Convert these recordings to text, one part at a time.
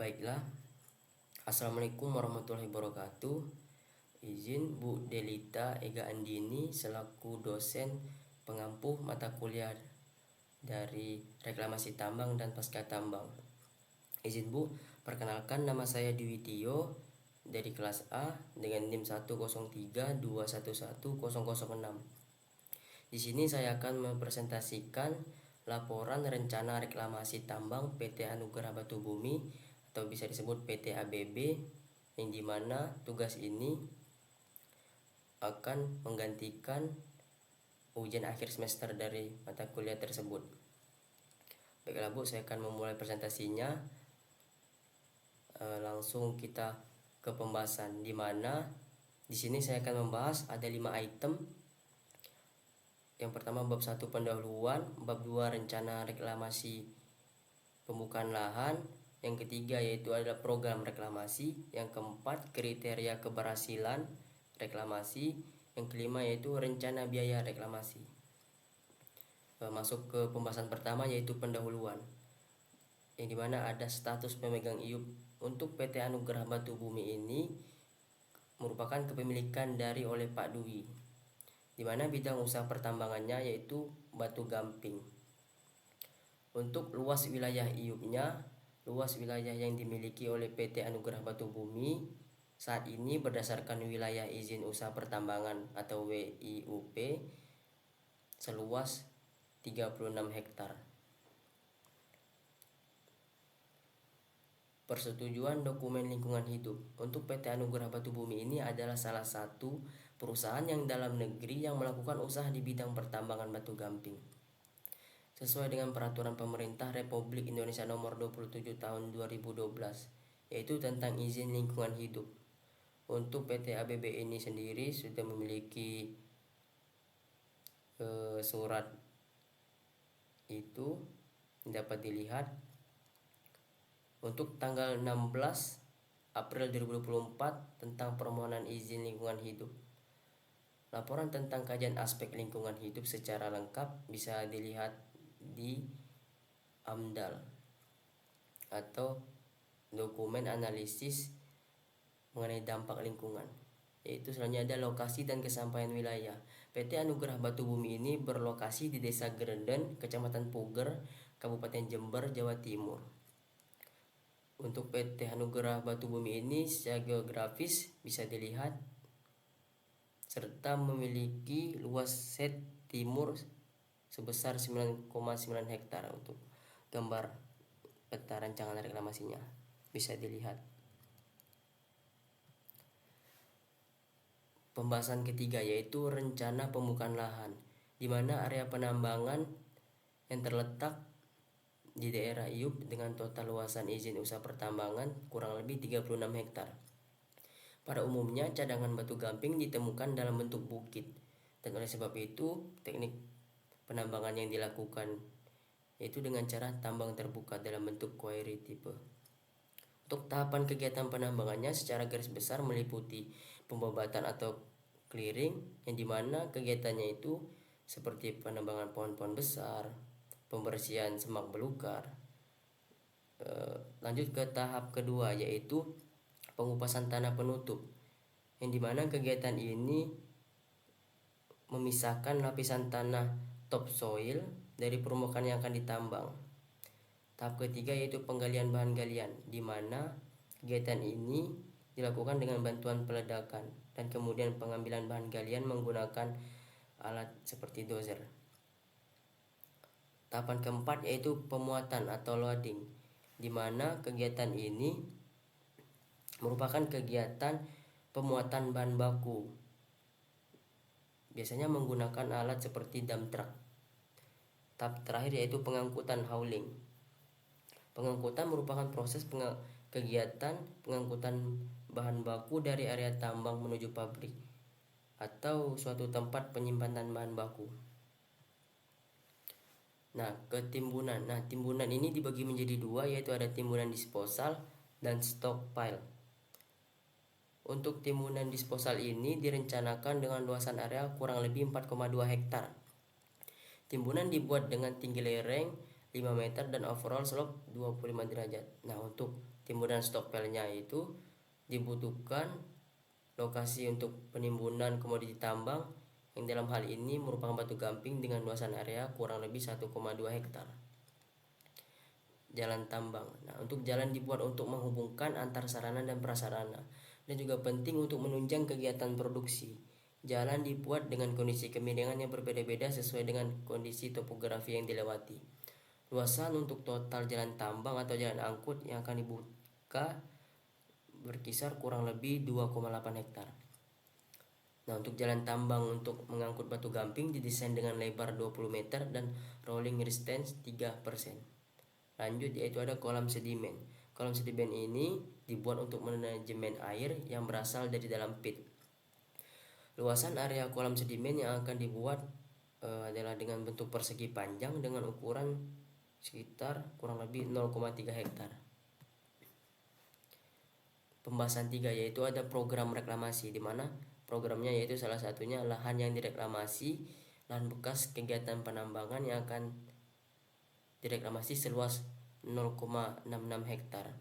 Baiklah, Assalamualaikum warahmatullahi wabarakatuh. Izin Bu Delita Ega Andini selaku dosen pengampu mata kuliah dari reklamasi tambang dan pasca tambang. Izin Bu, perkenalkan nama saya Dwi Tio dari kelas A dengan NIM 103211006. Di sini saya akan mempresentasikan laporan rencana reklamasi tambang PT Anugerah Batu Bumi atau bisa disebut PT ABB, yang dimana tugas ini akan menggantikan ujian akhir semester dari mata kuliah tersebut. Baiklah Bu, saya akan memulai presentasinya. Langsung kita ke pembahasan, dimana di sini saya akan membahas ada 5 item. Yang pertama bab 1 pendahuluan, bab 2 rencana reklamasi pembukaan lahan, yang ketiga yaitu adalah program reklamasi, yang keempat kriteria keberhasilan reklamasi, yang kelima yaitu rencana biaya reklamasi. Masuk ke pembahasan pertama yaitu pendahuluan, yang dimana ada status pemegang IUP. Untuk PT Anugerah Batu Bumi ini merupakan kepemilikan dari oleh Pak Dwi, dimana bidang usaha pertambangannya yaitu batu gamping. Untuk luas wilayah IUP-nya, luas wilayah yang dimiliki oleh PT Anugerah Batu Bumi saat ini berdasarkan wilayah izin usaha pertambangan atau WIUP seluas 36 hektar. Persetujuan dokumen lingkungan hidup. Untuk PT Anugerah Batu Bumi ini adalah salah satu perusahaan yang dalam negeri yang melakukan usaha di bidang pertambangan batu gamping sesuai dengan peraturan pemerintah Republik Indonesia nomor 27 tahun 2012, yaitu tentang izin lingkungan hidup. Untuk PT ABB ini sendiri sudah memiliki surat itu dapat dilihat untuk tanggal 16 April 2024 tentang permohonan izin lingkungan hidup. Laporan tentang kajian aspek lingkungan hidup secara lengkap bisa dilihat di AMDAL atau dokumen analisis mengenai dampak lingkungan. Yaitu selanjutnya ada lokasi dan kesampaian wilayah. PT Anugerah Batu Bumi ini berlokasi di Desa Grenden, Kecamatan Puger, Kabupaten Jember, Jawa Timur. Untuk PT Anugerah Batu Bumi ini secara geografis bisa dilihat serta memiliki luas set timur sebesar 9,9 hektar. Untuk gambar peta rancangan reklamasinya bisa dilihat. Pembahasan ketiga yaitu rencana pembukaan lahan, di mana area penambangan yang terletak di daerah IUP dengan total luasan izin usaha pertambangan kurang lebih 36 hektar. Pada umumnya cadangan batu gamping ditemukan dalam bentuk bukit, dan oleh sebab itu teknik penambangan yang dilakukan yaitu dengan cara tambang terbuka dalam bentuk quarry type. Untuk tahapan kegiatan penambangannya secara garis besar meliputi pembobatan atau clearing, yang dimana kegiatannya itu seperti penambangan pohon-pohon besar, pembersihan semak belukar. Lanjut ke tahap kedua yaitu pengupasan tanah penutup, yang dimana kegiatan ini memisahkan lapisan tanah topsoil dari permukaan yang akan ditambang. Tahap ketiga yaitu penggalian bahan galian, di mana kegiatan ini dilakukan dengan bantuan peledakan dan kemudian pengambilan bahan galian menggunakan alat seperti dozer. Tahapan keempat yaitu pemuatan atau loading, di mana kegiatan ini merupakan kegiatan pemuatan bahan baku, biasanya menggunakan alat seperti dump truck. Tahap terakhir yaitu pengangkutan hauling. Pengangkutan merupakan proses kegiatan pengangkutan bahan baku dari area tambang menuju pabrik atau suatu tempat penyimpanan bahan baku. Timbunan. Timbunan ini dibagi menjadi dua, yaitu ada timbunan disposal dan stockpile. Untuk timbunan disposal ini direncanakan dengan luasan area kurang lebih 4,2 hektar. Timbunan dibuat dengan tinggi lereng 5 meter dan overall slope 25 derajat. Nah, untuk timbunan stokpelnya itu dibutuhkan lokasi untuk penimbunan komoditi tambang yang dalam hal ini merupakan batu gamping dengan luasan area kurang lebih 1,2 hektar. Jalan tambang. Nah, untuk jalan dibuat untuk menghubungkan antar sarana dan prasarana dan juga penting untuk menunjang kegiatan produksi. Jalan dibuat dengan kondisi kemiringan yang berbeda-beda sesuai dengan kondisi topografi yang dilewati. Luasan untuk total jalan tambang atau jalan angkut yang akan dibuka berkisar kurang lebih 2,8 hektar. Nah, untuk jalan tambang untuk mengangkut batu gamping didesain dengan lebar 20 meter dan rolling resistance 3%. Lanjut yaitu ada kolam sedimen. Kolam sedimen ini dibuat untuk manajemen air yang berasal dari dalam pit. Luasan area kolam sedimen yang akan dibuat adalah dengan bentuk persegi panjang dengan ukuran sekitar kurang lebih 0,3 hektar. Pembahasan 3 yaitu ada program reklamasi, di mana programnya yaitu salah satunya lahan yang direklamasi, lahan bekas kegiatan penambangan yang akan direklamasi seluas 0,66 hektar.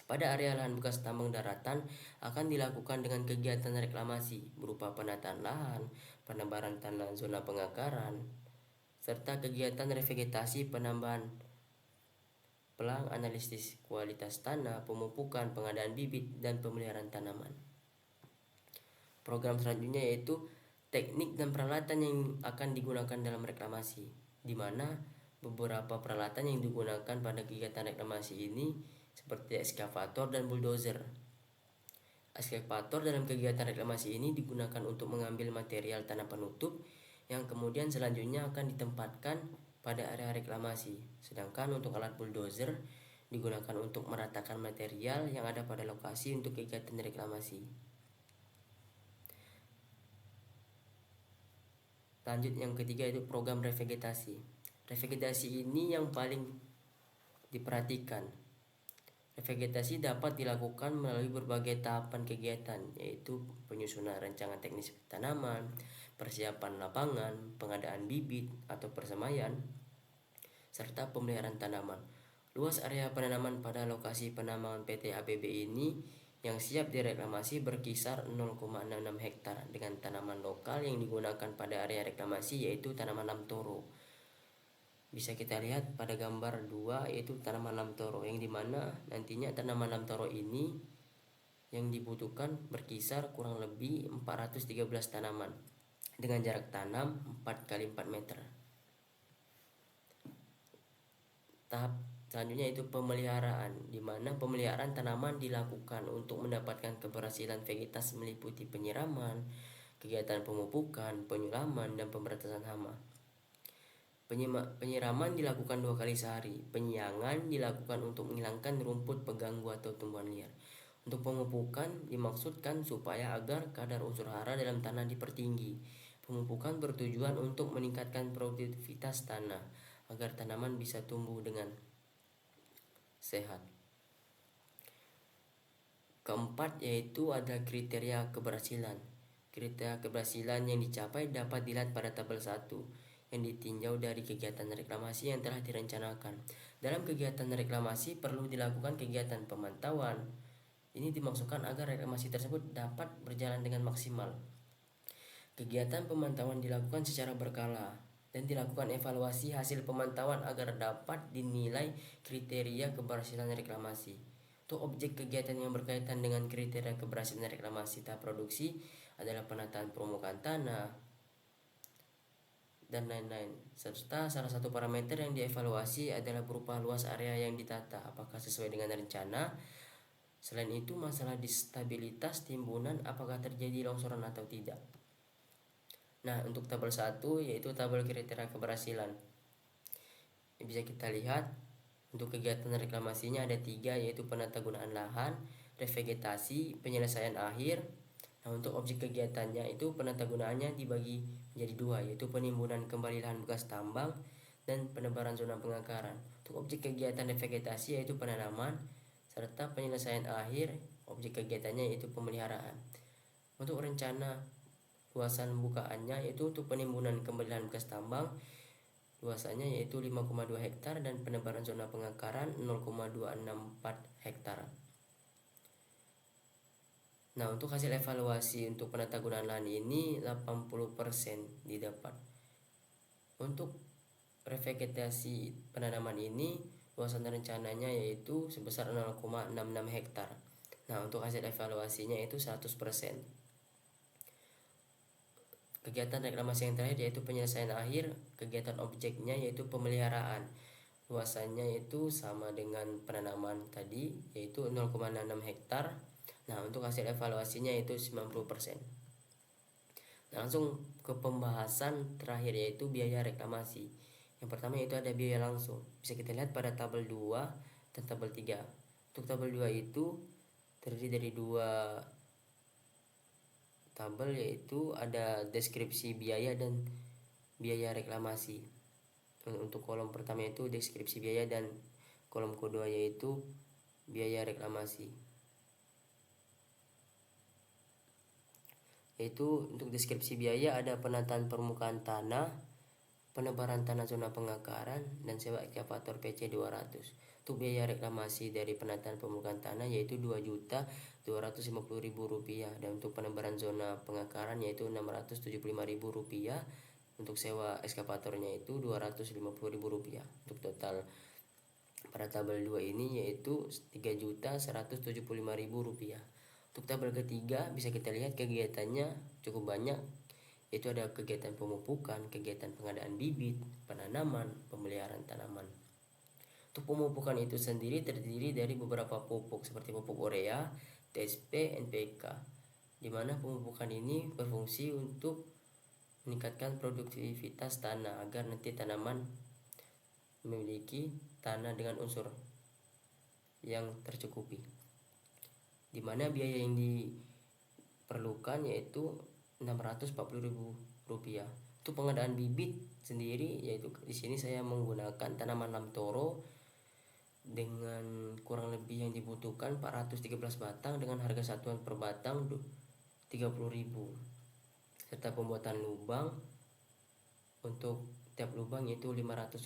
Pada area lahan bekas tambang daratan akan dilakukan dengan kegiatan reklamasi berupa penataan lahan, penebaran tanah zona pengakaran, serta kegiatan revegetasi penambahan pelang, analisis kualitas tanah, pemupukan, pengadaan bibit, dan pemeliharaan tanaman. Program selanjutnya yaitu teknik dan peralatan yang akan digunakan dalam reklamasi, di mana beberapa peralatan yang digunakan pada kegiatan reklamasi ini seperti ekskavator dan bulldozer. Ekskavator dalam kegiatan reklamasi ini digunakan untuk mengambil material tanah penutup yang kemudian selanjutnya akan ditempatkan pada area reklamasi. Sedangkan untuk alat bulldozer digunakan untuk meratakan material yang ada pada lokasi untuk kegiatan reklamasi. Lanjut yang ketiga itu program revegetasi. Revegetasi ini yang paling diperhatikan. Revegetasi dapat dilakukan melalui berbagai tahapan kegiatan, yaitu penyusunan rancangan teknis tanaman, persiapan lapangan, pengadaan bibit atau persemaian, serta pemeliharaan tanaman. Luas area penanaman pada lokasi penambangan PT ABB ini yang siap direklamasi berkisar 0,66 hektar dengan tanaman lokal yang digunakan pada area reklamasi yaitu tanaman lamtoro. Bisa kita lihat pada gambar 2 yaitu tanaman lamtoro, yang dimana nantinya tanaman lamtoro ini yang dibutuhkan berkisar kurang lebih 413 tanaman dengan jarak tanam 4x4 meter. Tahap selanjutnya itu pemeliharaan, di mana pemeliharaan tanaman dilakukan untuk mendapatkan keberhasilan vegetas meliputi penyiraman, kegiatan pemupukan, penyulaman, dan pemberantasan hama. Penyiraman dilakukan 2 kali sehari. Penyiangan dilakukan untuk menghilangkan rumput pengganggu atau tumbuhan liar. Untuk pemupukan dimaksudkan supaya agar kadar unsur hara dalam tanah dipertinggi. Pemupukan bertujuan untuk meningkatkan produktivitas tanah agar tanaman bisa tumbuh dengan sehat. Keempat yaitu ada kriteria keberhasilan. Kriteria keberhasilan yang dicapai dapat dilihat pada tabel 1 yang ditinjau dari kegiatan reklamasi yang telah direncanakan. Dalam kegiatan reklamasi perlu dilakukan kegiatan pemantauan. Ini dimaksudkan agar reklamasi tersebut dapat berjalan dengan maksimal. Kegiatan pemantauan dilakukan secara berkala dan dilakukan evaluasi hasil pemantauan agar dapat dinilai kriteria keberhasilan reklamasi. Untuk objek kegiatan yang berkaitan dengan kriteria keberhasilan reklamasi tahap produksi adalah penataan permukaan tanah dan lain-lain. Serta salah satu parameter yang dievaluasi adalah berupa luas area yang ditata, apakah sesuai dengan rencana. Selain itu, masalah stabilitas timbunan, apakah terjadi longsoran atau tidak. Nah, untuk tabel 1 yaitu tabel kriteria keberhasilan. Bisa kita lihat untuk kegiatan reklamasinya ada 3 yaitu penata gunaan lahan, revegetasi, penyelesaian akhir. Nah, untuk objek kegiatannya itu penata gunaannya dibagi menjadi 2 yaitu penimbunan kembali lahan bekas tambang dan penebaran zona pengakaran. Untuk objek kegiatan revegetasi yaitu penanaman serta penyelesaian akhir objek kegiatannya yaitu pemeliharaan. Untuk rencana luasan bukaannya yaitu untuk penimbunan kembali lahan bekas tambang luasannya yaitu 5,2 hektar dan penebaran zona pengakaran 0,264 hektar. Nah, untuk hasil evaluasi untuk penata gunaan lahan ini 80% didapat. Untuk revegetasi penanaman ini luasan rencananya yaitu sebesar 0,66 hektar. Nah, untuk hasil evaluasinya itu 100%. Kegiatan reklamasi yang terakhir yaitu penyelesaian akhir, kegiatan objeknya yaitu pemeliharaan. Luasannya itu sama dengan penanaman tadi yaitu 0,66 hektar. Nah, untuk hasil evaluasinya itu 90%. Nah, langsung ke pembahasan terakhir yaitu biaya reklamasi. Yang pertama yaitu ada biaya langsung. Bisa kita lihat pada tabel 2 dan tabel 3. Untuk tabel 2 itu terdiri dari dua tabel yaitu ada deskripsi biaya dan biaya reklamasi. Untuk kolom pertama itu deskripsi biaya dan kolom kedua yaitu biaya reklamasi. Yaitu untuk deskripsi biaya ada penataan permukaan tanah, penebaran tanah zona pengakaran, dan sewa ekskavator PC 200. Untuk biaya reklamasi dari penataan permukaan tanah yaitu Rp2.250.000 dan untuk penebaran zona pengakaran yaitu Rp675.000. Untuk sewa ekskavatornya itu Rp250.000. Untuk total pada tabel 2 ini yaitu Rp3.175.000. Untuk tabel ketiga bisa kita lihat kegiatannya cukup banyak, yaitu ada kegiatan pemupukan, kegiatan pengadaan bibit, penanaman, pemeliharaan tanaman. Untuk pemupukan itu sendiri terdiri dari beberapa pupuk seperti pupuk urea, TSP, NPK, di mana pemupukan ini berfungsi untuk meningkatkan produktivitas tanah agar nanti tanaman memiliki tanah dengan unsur yang tercukupi, di mana biaya yang diperlukan yaitu Rp640.000. Untuk pengadaan bibit sendiri yaitu di sini saya menggunakan tanaman lamtoro dengan kurang lebih yang dibutuhkan 413 batang dengan harga satuan per batang 30.000, serta pembuatan lubang untuk tiap lubang yaitu Rp500,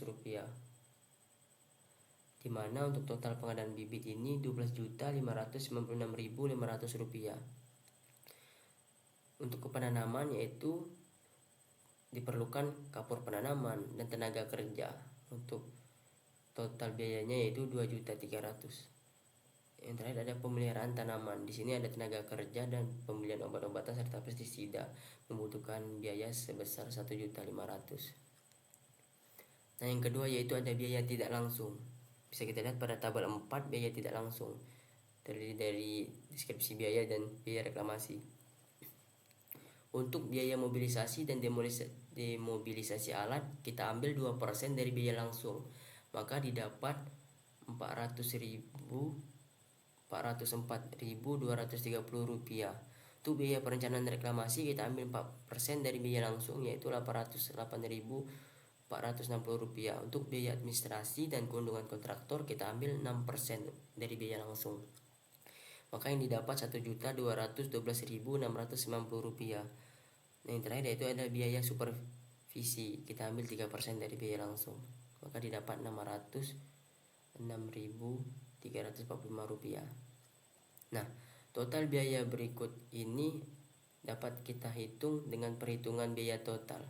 di mana untuk total pengadaan bibit ini Rp12.596.500. Untuk penanaman yaitu diperlukan kapur penanaman dan tenaga kerja. Untuk total biayanya yaitu Rp2.300.000. Yang terakhir ada pemeliharaan tanaman. Di sini ada tenaga kerja dan pembelian obat-obatan serta pestisida, membutuhkan biaya sebesar Rp1.500.000. Nah, yang kedua yaitu ada biaya tidak langsung. Bisa kita lihat pada tabel 4 biaya tidak langsung, terdiri dari deskripsi biaya dan biaya reklamasi. Untuk biaya mobilisasi dan demobilisasi alat kita ambil 2% dari biaya langsung, maka didapat Rp404.230. Untuk biaya perencanaan reklamasi kita ambil 4% dari biaya langsung yaitu Rp808.460. Untuk biaya administrasi dan keuntungan kontraktor kita ambil 6% dari biaya langsung, maka yang didapat Rp1.212.690. Nah, yang terakhir yaitu ada biaya supervisi, kita ambil 3% dari biaya langsung, maka didapat Rp606.345. Nah, total biaya berikut ini dapat kita hitung dengan perhitungan biaya total.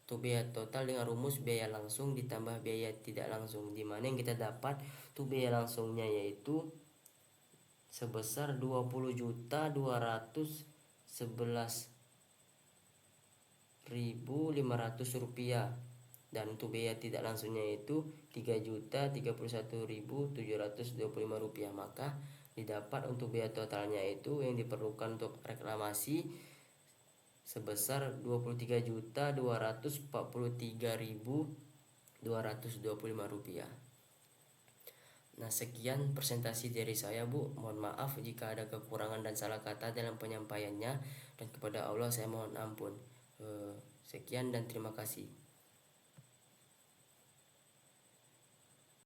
Untuk biaya total dengan rumus biaya langsung ditambah biaya tidak langsung, di mana yang kita dapat untuk biaya langsungnya yaitu sebesar Rp20.211.500, dan untuk biaya tidak langsungnya itu Rp3.031.725. Maka didapat untuk biaya totalnya itu yang diperlukan untuk reklamasi sebesar Rp23.243.225. Nah, sekian presentasi dari saya, Bu. Mohon maaf jika ada kekurangan dan salah kata dalam penyampaiannya, dan kepada Allah saya mohon ampun. Sekian dan terima kasih.